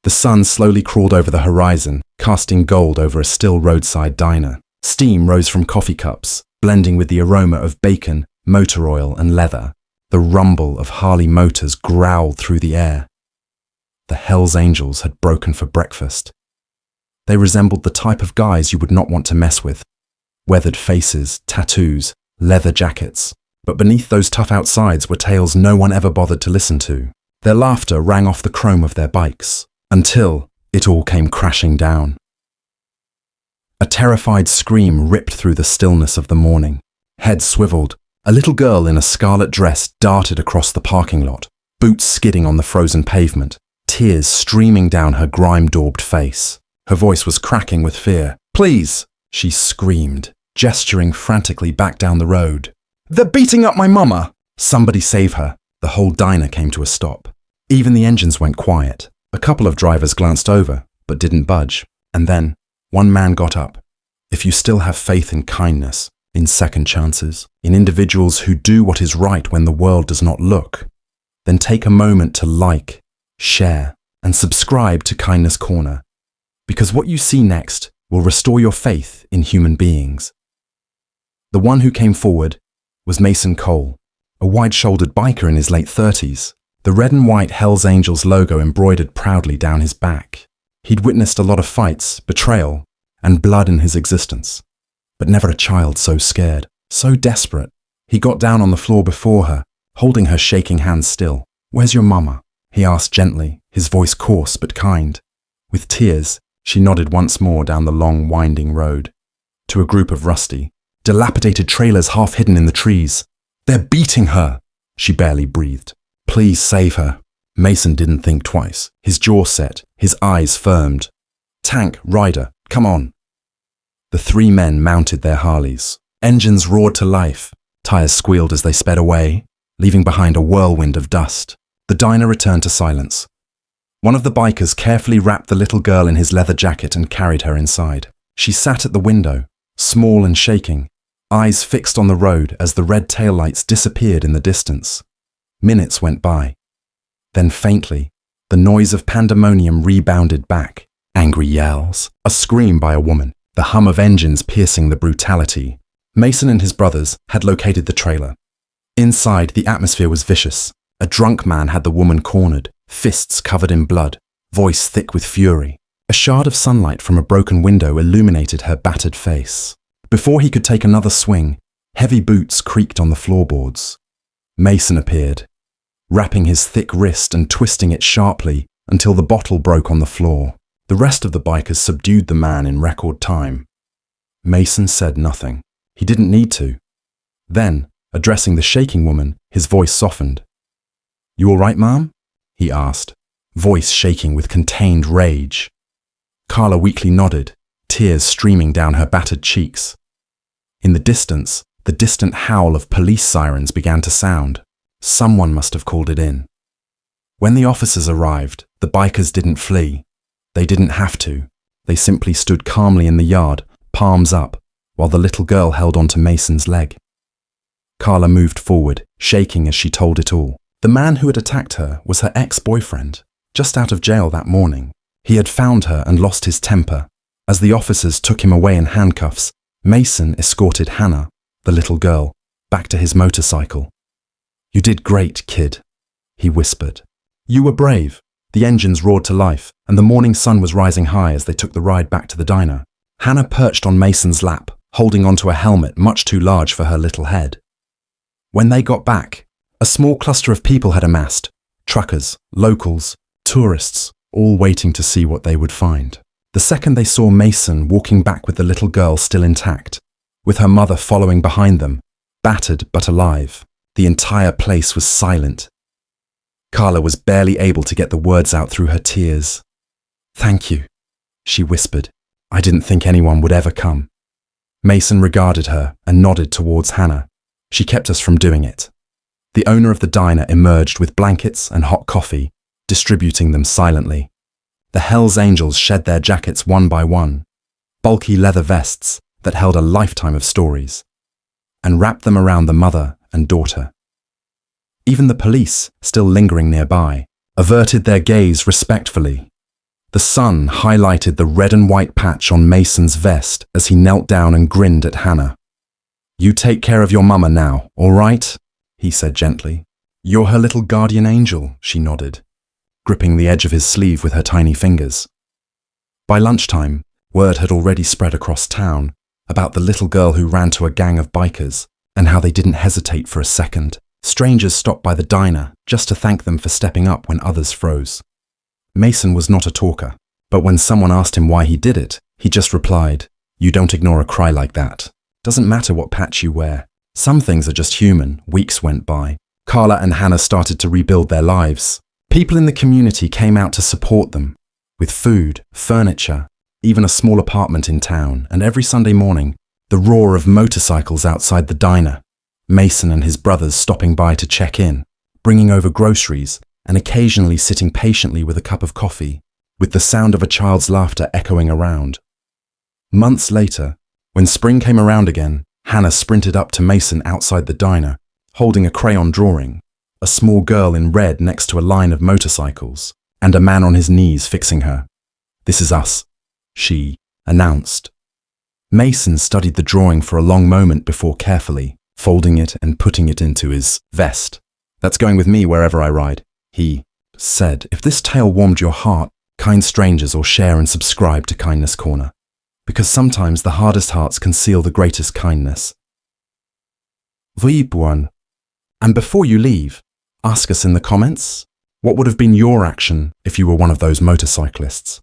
The sun slowly crawled over the horizon, casting gold over a still roadside diner. Steam rose from coffee cups, blending with the aroma of bacon, motor oil, and leather. The rumble of Harley motors growled through the air. The Hells Angels had broken for breakfast. They resembled the type of guys you would not want to mess with. Weathered faces, tattoos, leather jackets. But beneath those tough outsides were tales no one ever bothered to listen to. Their laughter rang off the chrome of their bikes, until it all came crashing down. A terrified scream ripped through the stillness of the morning. Head swiveled. A little girl in a scarlet dress darted across the parking lot, boots skidding on the frozen pavement, tears streaming down her grime-daubed face. Her voice was cracking with fear. "Please!" she screamed, gesturing frantically back down the road. "They're beating up my mama!" "Somebody save her!" The whole diner came to a stop. Even the engines went quiet. A couple of drivers glanced over, but didn't budge. And then, one man got up. "If you still have faith in kindness, in second chances, in individuals who do what is right when the world does not look, then take a moment to like, share, and subscribe to Kindness Corner, because what you see next will restore your faith in human beings." The one who came forward was Mason Cole, a wide-shouldered biker in his late 30s, the red and white Hells Angels logo embroidered proudly down his back. He'd witnessed a lot of fights, betrayal, and blood in his existence, but never a child so scared, so desperate. He got down on the floor before her, holding her shaking hands still. "Where's your mama?" he asked gently, his voice coarse but kind. With tears, she nodded once more down the long, winding road, to a group of rusty, dilapidated trailers half hidden in the trees. "They're beating her!" she barely breathed. "Please save her." Mason didn't think twice. His jaw set, his eyes firmed. "Tank, Ryder, come on." The three men mounted their Harleys. Engines roared to life. Tires squealed as they sped away, leaving behind a whirlwind of dust. The diner returned to silence. One of the bikers carefully wrapped the little girl in his leather jacket and carried her inside. She sat at the window, small and shaking, eyes fixed on the road as the red taillights disappeared in the distance. Minutes went by. Then faintly, the noise of pandemonium rebounded back. Angry yells, a scream by a woman, the hum of engines piercing the brutality. Mason and his brothers had located the trailer. Inside, the atmosphere was vicious. A drunk man had the woman cornered, fists covered in blood, voice thick with fury. A shard of sunlight from a broken window illuminated her battered face. Before he could take another swing, heavy boots creaked on the floorboards. Mason appeared, wrapping his thick wrist and twisting it sharply until the bottle broke on the floor. The rest of the bikers subdued the man in record time. Mason said nothing. He didn't need to. Then, addressing the shaking woman, his voice softened. "You all right, Mom?" he asked, voice shaking with contained rage. Carla weakly nodded, tears streaming down her battered cheeks. In the distance, the distant howl of police sirens began to sound. Someone must have called it in. When the officers arrived, the bikers didn't flee. They didn't have to. They simply stood calmly in the yard, palms up, while the little girl held onto Mason's leg. Carla moved forward, shaking as she told it all. The man who had attacked her was her ex-boyfriend, just out of jail that morning. He had found her and lost his temper. As the officers took him away in handcuffs, Mason escorted Hannah, the little girl, back to his motorcycle. "You did great, kid," he whispered. "You were brave." The engines roared to life, and the morning sun was rising high as they took the ride back to the diner. Hannah perched on Mason's lap, holding onto a helmet much too large for her little head. When they got back, a small cluster of people had amassed. Truckers, locals, tourists, all waiting to see what they would find. The second they saw Mason walking back with the little girl still intact, with her mother following behind them, battered but alive, the entire place was silent. Carla was barely able to get the words out through her tears. "Thank you," she whispered. "I didn't think anyone would ever come." Mason regarded her and nodded towards Hannah. "She kept us from doing it." The owner of the diner emerged with blankets and hot coffee, distributing them silently. The Hells Angels shed their jackets one by one, bulky leather vests that held a lifetime of stories, and wrapped them around the mother and daughter. Even the police, still lingering nearby, averted their gaze respectfully. The sun highlighted the red and white patch on Mason's vest as he knelt down and grinned at Hannah. "You take care of your mama now, all right?" he said gently. "You're her little guardian angel," she nodded, gripping the edge of his sleeve with her tiny fingers. By lunchtime, word had already spread across town about the little girl who ran to a gang of bikers and how they didn't hesitate for a second. Strangers stopped by the diner just to thank them for stepping up when others froze. Mason was not a talker, but when someone asked him why he did it, he just replied, "You don't ignore a cry like that. Doesn't matter what patch you wear. Some things are just human." Weeks went by. Carla and Hannah started to rebuild their lives. People in the community came out to support them, with food, furniture, even a small apartment in town, and every Sunday morning, the roar of motorcycles outside the diner, Mason and his brothers stopping by to check in, bringing over groceries, and occasionally sitting patiently with a cup of coffee, with the sound of a child's laughter echoing around. Months later, when spring came around again, Hannah sprinted up to Mason outside the diner, holding a crayon drawing, a small girl in red next to a line of motorcycles, and a man on his knees fixing her. "This is us," she announced. Mason studied the drawing for a long moment before carefully folding it and putting it into his vest. "That's going with me wherever I ride," he said. If this tale warmed your heart, kind strangers, or share and subscribe to Kindness Corner, because sometimes the hardest hearts conceal the greatest kindness. Wybuan. And before you leave, ask us in the comments, what would have been your action if you were one of those motorcyclists?